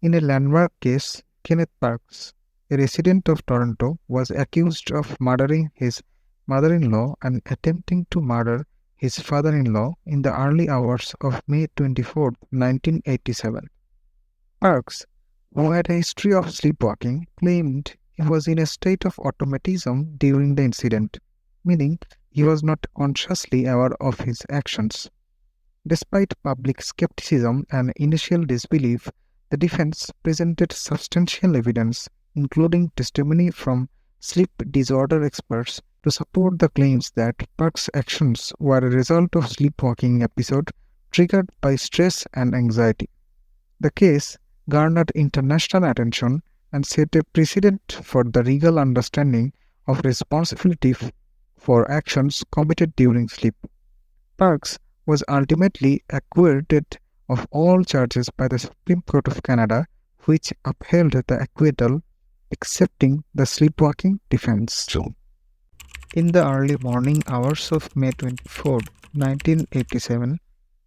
In a landmark case, Kenneth Parks, a resident of Toronto, was accused of murdering his mother-in-law and attempting to murder his father-in-law in the early hours of May 24, 1987. Parks, who had a history of sleepwalking, claimed he was in a state of automatism during the incident, meaning he was not consciously aware of his actions. Despite public skepticism and initial disbelief, the defense presented substantial evidence, including testimony from sleep disorder experts, to support the claims that Park's actions were a result of sleepwalking episode triggered by stress and anxiety. The case garnered international attention and set a precedent for the legal understanding of responsibility for actions committed during sleep. Parks was ultimately acquitted of all charges by the Supreme Court of Canada, which upheld the acquittal, accepting the sleepwalking defense. In the early morning hours of May 24, 1987,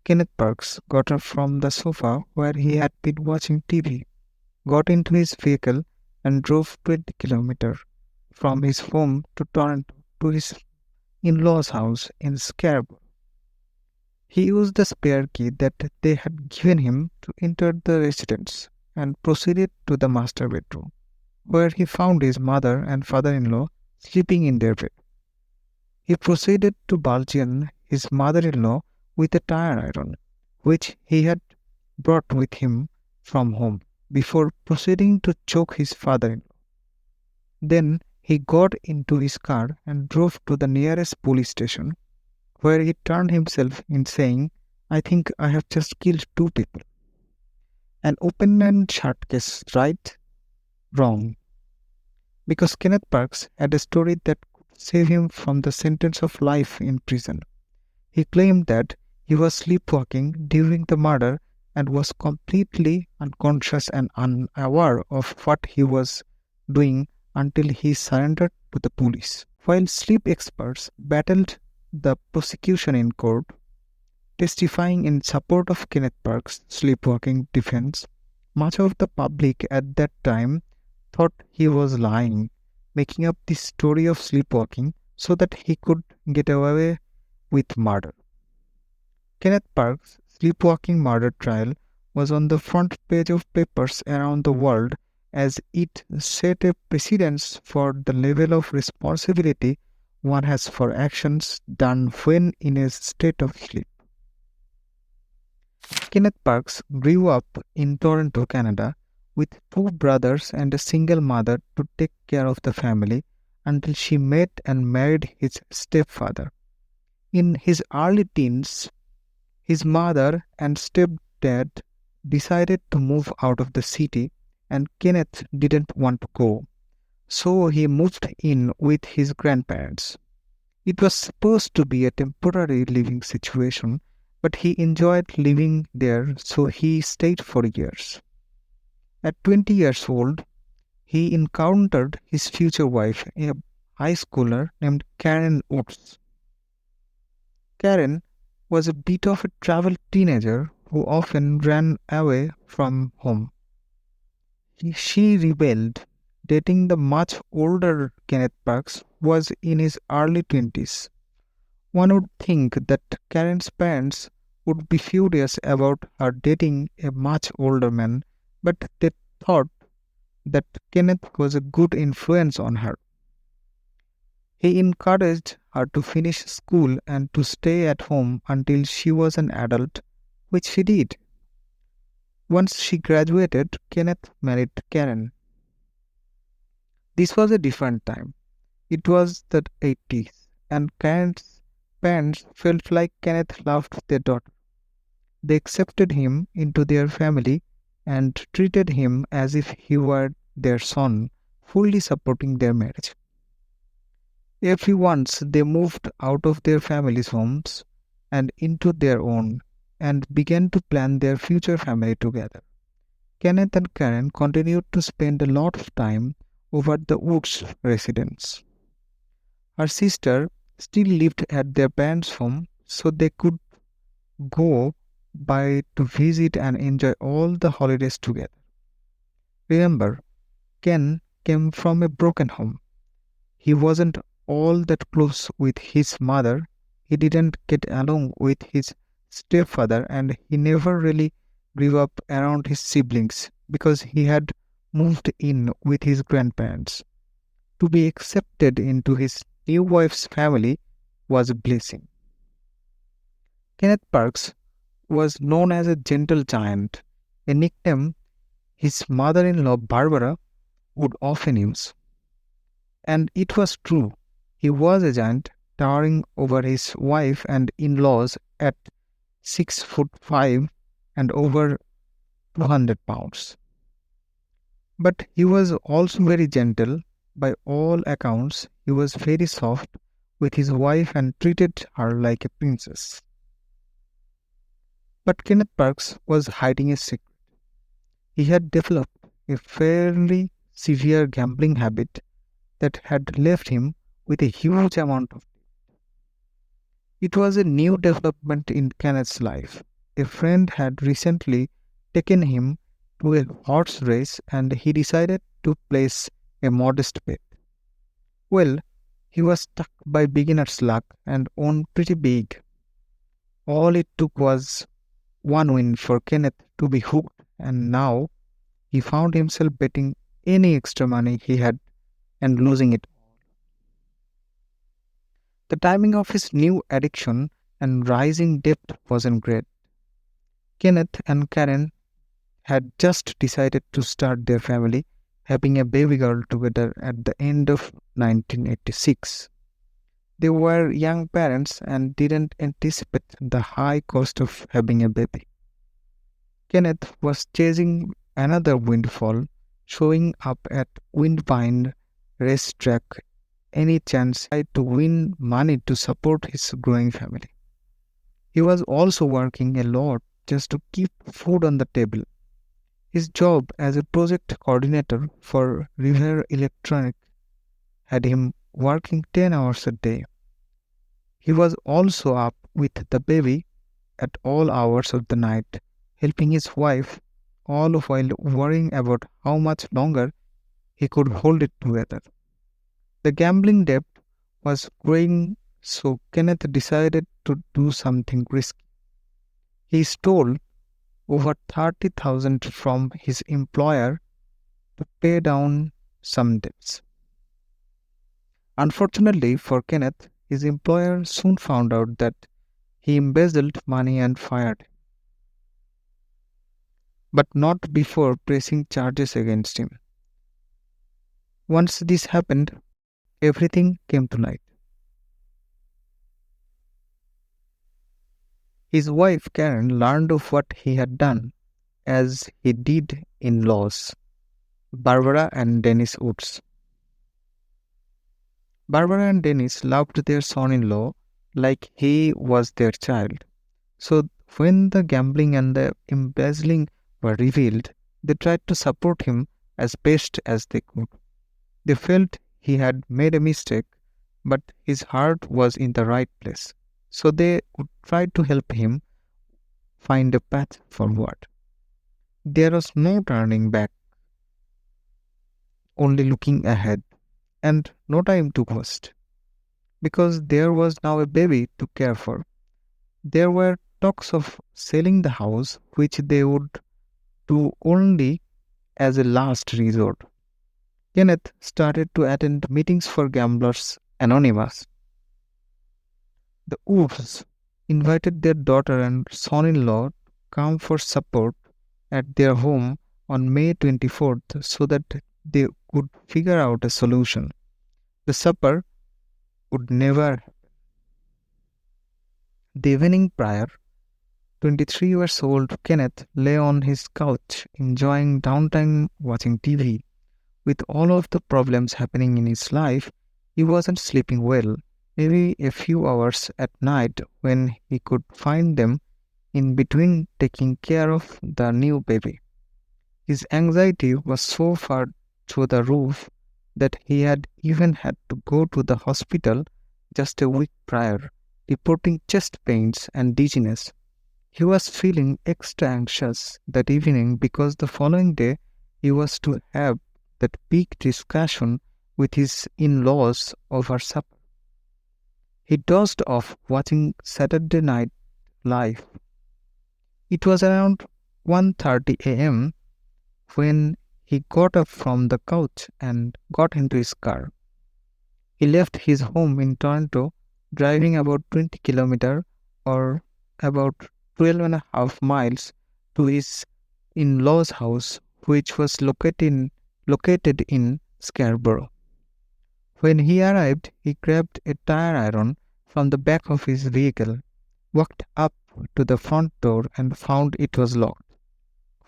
Kenneth Parks got up from the sofa where he had been watching TV, got into his vehicle, and drove 20 kilometers from his home to Toronto to his in-laws' house in Scarborough. He used the spare key that they had given him to enter the residence and proceeded to the master bedroom, where he found his mother and father-in-law sleeping in their bed. He proceeded to bludgeon his mother-in-law with a tire iron, which he had brought with him from home, before proceeding to choke his father-in-law. Then he got into his car and drove to the nearest police station, where he turned himself in saying, "I think I have just killed two people." An open and shut case, right? Wrong. Because Kenneth Parks had a story that could save him from the sentence of life in prison. He claimed that he was sleepwalking during the murder and was completely unconscious and unaware of what he was doing until he surrendered to the police. While sleep experts battled the prosecution in court, testifying in support of Kenneth Parks' sleepwalking defense, much of the public at that time thought he was lying, making up this story of sleepwalking so that he could get away with murder. Kenneth Parks' sleepwalking murder trial was on the front page of papers around the world as it set a precedence for the level of responsibility one has for actions done when in a state of sleep. Kenneth Parks grew up in Toronto, Canada, with two brothers and a single mother to take care of the family until she met and married his stepfather. In his early teens, his mother and stepdad decided to move out of the city, and Kenneth didn't want to go, so he moved in with his grandparents. It was supposed to be a temporary living situation, but he enjoyed living there, so he stayed for years. At 20 years old, he encountered his future wife, a high schooler named Karen Oates. Karen was a bit of a troubled teenager who often ran away from home. She rebelled. Dating the much older Kenneth Parks was in his early 20s. One would think that Karen's parents would be furious about her dating a much older man, but they thought that Kenneth was a good influence on her. He encouraged her to finish school and to stay at home until she was an adult, which she did. Once she graduated, Kenneth married Karen. This was a different time. It was the 80s, and Karen's parents felt like Kenneth loved their daughter. They accepted him into their family and treated him as if he were their son, fully supporting their marriage. Every once they moved out of their family's homes and into their own and began to plan their future family together. Kenneth and Karen continued to spend a lot of time over at the Woods residence. Her sister still lived at their parents' home, so they could go by to visit and enjoy all the holidays together. Remember, Ken came from a broken home. He wasn't all that close with his mother. He didn't get along with his stepfather, and he never really grew up around his siblings because he had moved in with his grandparents. To be accepted into his new wife's family was a blessing. Kenneth Parks was known as a gentle giant, a nickname his mother in law Barbara would often use. And it was true. He was a giant, towering over his wife and in laws at 6 foot 5 and over 200 pounds. But he was also very gentle. By all accounts, he was very soft with his wife and treated her like a princess. But Kenneth Parks was hiding a secret. He had developed a fairly severe gambling habit that had left him with a huge amount of. It was a new development in Kenneth's life. A friend had recently taken him to a horse race and he decided to place a modest bet. Well, he was struck by beginner's luck and won pretty big. All it took was one win for Kenneth to be hooked, and now he found himself betting any extra money he had and losing it. The timing of his new addiction and rising debt wasn't great. Kenneth and Karen had just decided to start their family, having a baby girl together at the end of 1986. They were young parents and didn't anticipate the high cost of having a baby. Kenneth was chasing another windfall, showing up at Windbine racetrack any chance to win money to support his growing family. He was also working a lot just to keep food on the table. His job as a project coordinator for River Electronic had him working 10 hours a day. He was also up with the baby at all hours of the night, helping his wife, all while worrying about how much longer he could hold it together. The gambling debt was growing, so Kenneth decided to do something risky. He stole over 30,000 from his employer to pay down some debts. Unfortunately for Kenneth, his employer soon found out that he embezzled money and fired him, but not before pressing charges against him. Once this happened, everything came to light. His wife Karen learned of what he had done, as he did in laws, Barbara and Dennis Woods. Barbara and Dennis loved their son-in-law like he was their child. So when the gambling and the embezzling were revealed, they tried to support him as best as they could. They felt he had made a mistake, but his heart was in the right place. So they would try to help him find a path forward. There was no turning back, only looking ahead, and no time to waste, because there was now a baby to care for. There were talks of selling the house, which they would do only as a last resort. Kenneth started to attend meetings for Gamblers Anonymous. The Woofs invited their daughter and son-in-law to come for support at their home on May 24th so that they could figure out a solution. The supper would never. The evening prior, 23 years old Kenneth lay on his couch enjoying downtime watching TV. With all of the problems happening in his life, he wasn't sleeping well, maybe a few hours at night when he could find them in between taking care of the new baby. His anxiety was so far through the roof that he had even had to go to the hospital just a week prior, reporting chest pains and dizziness. He was feeling extra anxious that evening because the following day he was to have that big discussion with his in-laws over supper. He dozed off watching Saturday Night Live. It was around 1:30 a.m. when he got up from the couch and got into his car. He left his home in Toronto, driving about 20 kilometers or about 12.5 miles to his in-laws' house, which was located in Scarborough. When he arrived, he grabbed a tire iron from the back of his vehicle, walked up to the front door and found it was locked,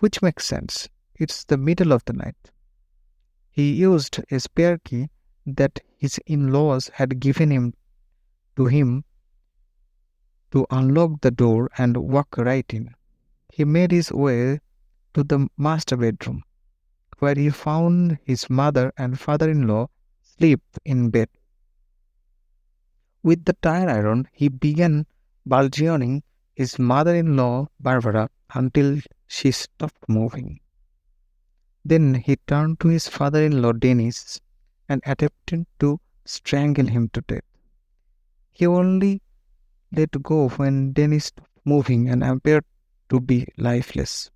which makes sense. It's the middle of the night. He used a spare key that his in-laws had given him to unlock the door and walk right in. He made his way to the master bedroom, where he found his mother and father-in-law asleep in bed. With the tire iron, he began bludgeoning his mother-in-law Barbara until she stopped moving. Then he turned to his father-in-law Dennis and attempted to strangle him to death. He only let go when Dennis stopped moving and appeared to be lifeless.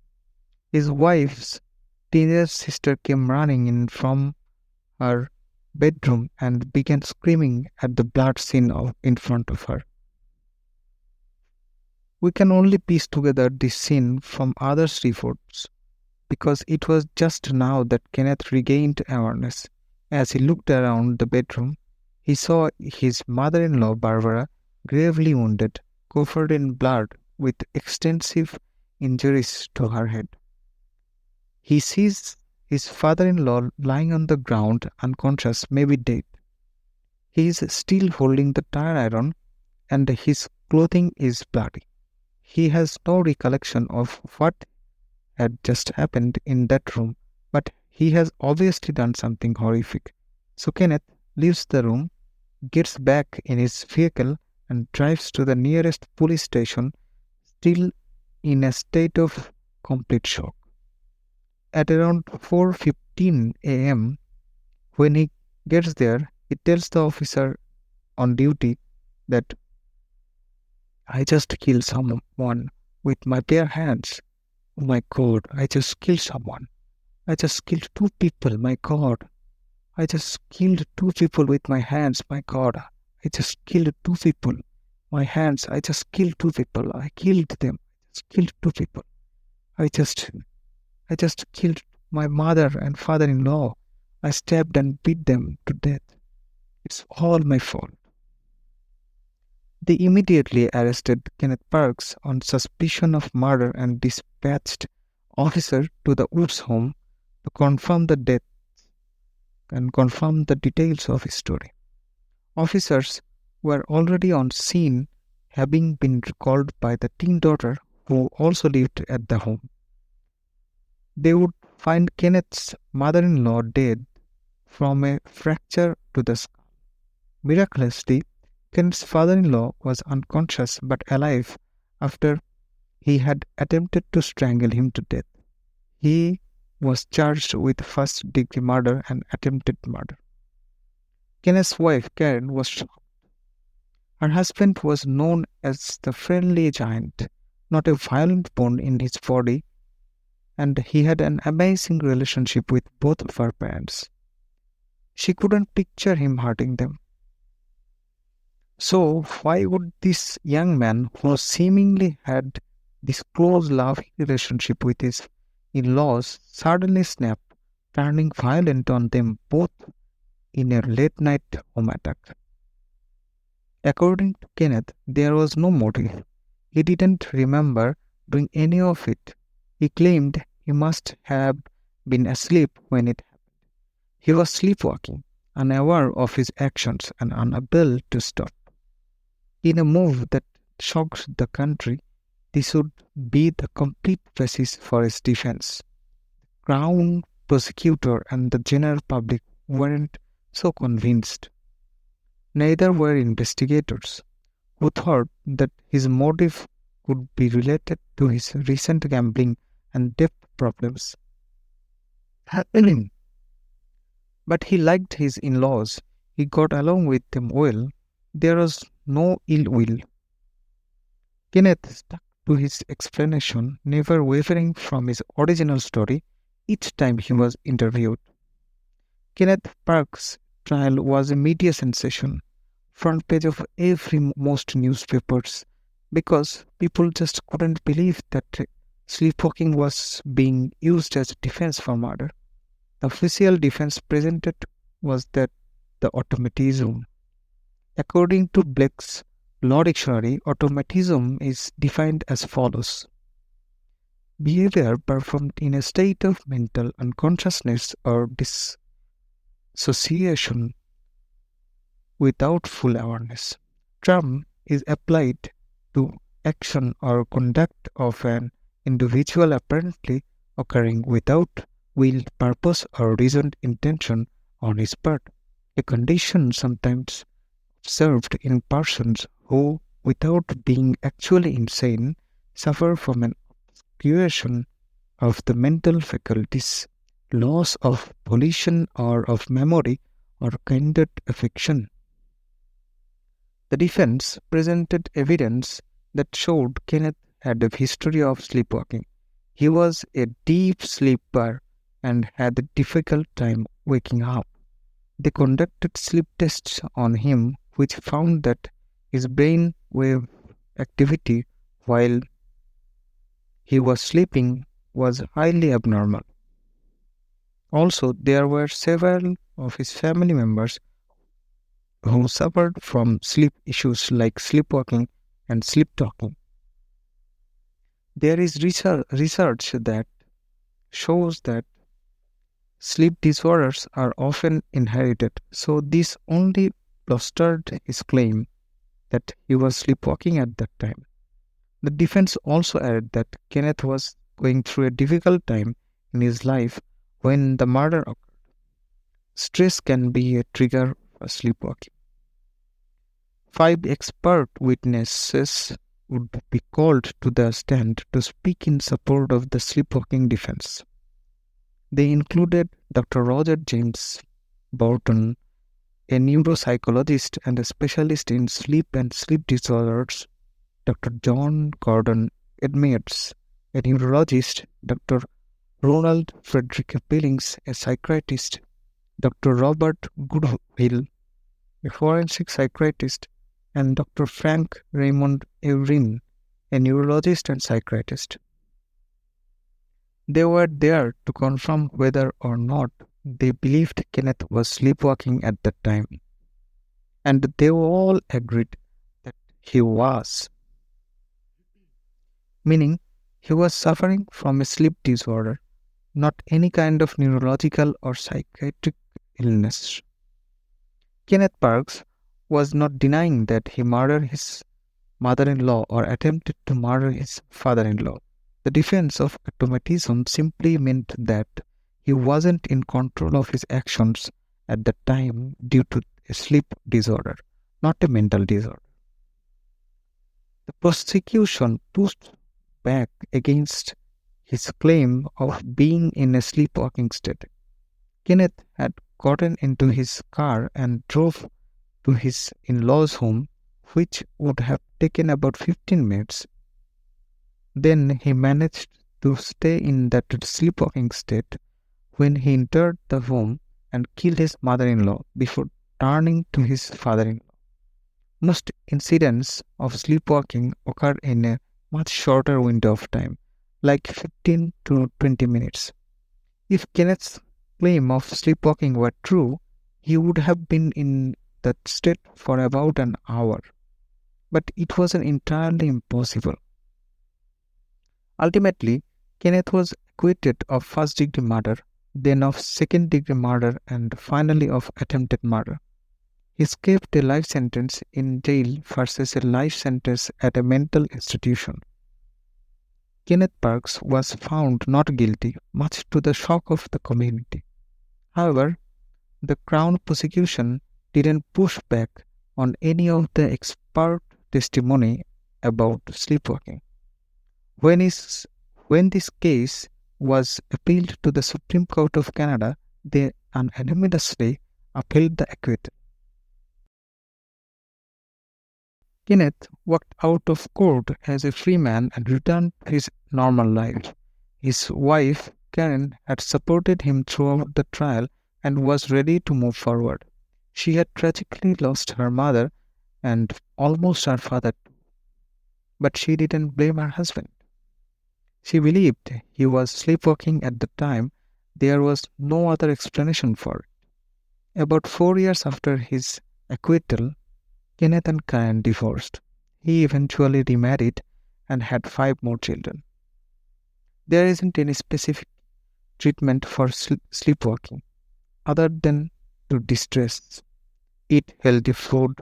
His wife's teenage sister came running in from her bedroom and began screaming at the blood scene in front of her. We can only piece together this scene from others' reports because it was just now that Kenneth regained awareness. As he looked around the bedroom, he saw his mother-in-law Barbara gravely wounded, covered in blood with extensive injuries to her head. He sees his father-in-law lying on the ground unconscious, maybe dead. He is still holding the tire iron and his clothing is bloody. He has no recollection of what had just happened in that room, but he has obviously done something horrific. So Kenneth leaves the room, gets back in his vehicle and drives to the nearest police station, still in a state of complete shock. At around 4:15 a.m., when he gets there, he tells the officer on duty that I just killed someone with my bare hands. Oh my God, I just killed someone. I just killed two people, my God. I just killed two people with my hands, my God. I just killed two people. My hands, I just killed two people. I killed them. I just killed two people. I just killed my mother and father-in-law. I stabbed and beat them to death. It's all my fault. They immediately arrested Kenneth Parks on suspicion of murder and dispatched officer to the Woods home to confirm the death and confirm the details of his story. Officers were already on scene, having been called by the teen daughter who also lived at the home. They would find Kenneth's mother-in-law dead from a fracture to the skull. Miraculously, Kenneth's father-in-law was unconscious but alive after he had attempted to strangle him to death. He was charged with first-degree murder and attempted murder. Kenneth's wife, Karen, was shocked. Her husband was known as the friendly giant, not a violent bone in his body, and he had an amazing relationship with both of her parents. She couldn't picture him hurting them. So why would this young man, who seemingly had this close loving relationship with his in-laws, suddenly snap, turning violent on them both in a late-night home attack? According to Kenneth, there was no motive. He didn't remember doing any of it. He claimed he must have been asleep when it happened. He was sleepwalking, unaware of his actions and unable to stop. In a move that shocked the country, this would be the complete basis for his defense. Crown prosecutor and the general public weren't so convinced. Neither were investigators, who thought that his motive could be related to his recent gambling and debt problems. But he liked his in-laws. He got along with them well. There was no ill will. Kenneth stuck to his explanation, never wavering from his original story each time he was interviewed. Kenneth Parks' trial was a media sensation, front page of every most newspapers, because people just couldn't believe that sleepwalking was being used as a defense for murder. The official defense presented was that the automatism. According to Blake's Law Dictionary, automatism is defined as follows: behavior performed in a state of mental unconsciousness or dissociation without full awareness. Term is applied to action or conduct of an individual apparently occurring without will, purpose, or reasoned intention on his part, a condition sometimes observed in persons who, without being actually insane, suffer from an obscuration of the mental faculties, loss of volition or of memory, or kindred affection. The defense presented evidence that showed Kenneth had a history of sleepwalking. He was a deep sleeper and had a difficult time waking up. They conducted sleep tests on him, which found that his brain wave activity while he was sleeping was highly abnormal. Also, there were several of his family members who suffered from sleep issues like sleepwalking and sleep talking. There is research that shows that sleep disorders are often inherited, so this only bolstered his claim that he was sleepwalking at that time. The defense also added that Kenneth was going through a difficult time in his life when the murder occurred. Stress can be a trigger for sleepwalking. 5 expert witnesses would be called to the stand to speak in support of the sleepwalking defense. They included Dr. Roger James Burton, a neuropsychologist and a specialist in sleep and sleep disorders, Dr. John Gordon Edwards, a neurologist, Dr. Ronald Frederick Billings, a psychiatrist, Dr. Robert Goodwill, a forensic psychiatrist, and Dr. Frank Raymond Eurin, a neurologist and psychiatrist. They were there to confirm whether or not they believed Kenneth was sleepwalking at that time, and they all agreed that he was, meaning he was suffering from a sleep disorder, not any kind of neurological or psychiatric illness. Kenneth Parks was not denying that he murdered his mother-in-law or attempted to murder his father-in-law. The defense of automatism simply meant that he wasn't in control of his actions at the time due to a sleep disorder, not a mental disorder. The prosecution pushed back against his claim of being in a sleepwalking state. Kenneth had gotten into his car and drove to his in-laws' home, which would have taken about 15 minutes. Then he managed to stay in that sleepwalking state when he entered the home and killed his mother-in-law before turning to his father-in-law. Most incidents of sleepwalking occur in a much shorter window of time, like 15 to 20 minutes. If Kenneth's claim of sleepwalking were true, he would have been in that state for about an hour. But it wasn't entirely impossible. Ultimately, Kenneth was acquitted of first-degree murder, then of second-degree murder, and finally of attempted murder. He escaped a life sentence in jail versus a life sentence at a mental institution. Kenneth Parks was found not guilty, much to the shock of the community. However, the Crown prosecution didn't push back on any of the expert testimony about sleepwalking. When this case was appealed to the Supreme Court of Canada. They unanimously upheld the acquittal. Kenneth walked out of court as a free man and returned to his normal life. His wife, Karen, had supported him throughout the trial and was ready to move forward. She had tragically lost her mother and almost her father, but she didn't blame her husband. She believed he was sleepwalking at the time. There was no other explanation for it. About 4 years after his acquittal, Kenneth and Karen divorced. He eventually remarried and had 5 more children. There isn't any specific treatment for sleepwalking other than to distress, eat healthy food,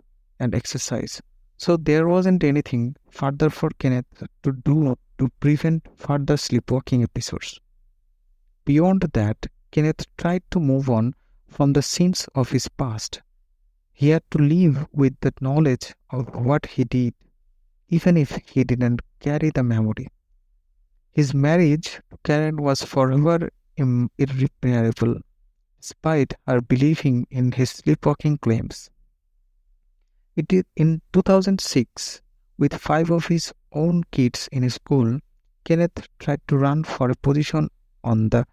and exercise. So there wasn't anything further for Kenneth to do to prevent further sleepwalking episodes. Beyond that, Kenneth tried to move on from the sins of his past. He had to live with the knowledge of what he did, even if he didn't carry the memory. His marriage to Karen was forever irreparable, despite her believing in his sleepwalking claims. It is in 2006, with 5 of his own kids in school, Kenneth tried to run for a position on the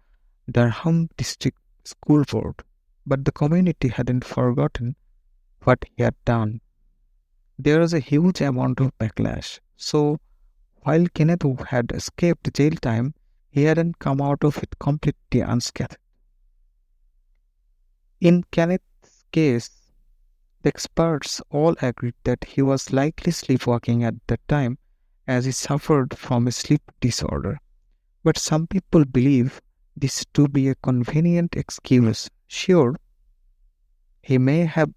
Durham District School Board, but the community hadn't forgotten what he had done. There was a huge amount of backlash. So, while Kenneth had escaped jail time, he hadn't come out of it completely unscathed. In Kenneth's case, the experts all agreed that he was likely sleepwalking at the time as he suffered from a sleep disorder. But some people believe this to be a convenient excuse. Sure, he may have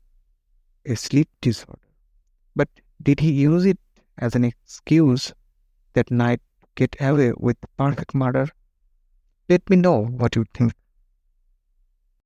a sleep disorder, but did he use it as an excuse that night to get away with perfect murder? Let me know what you think.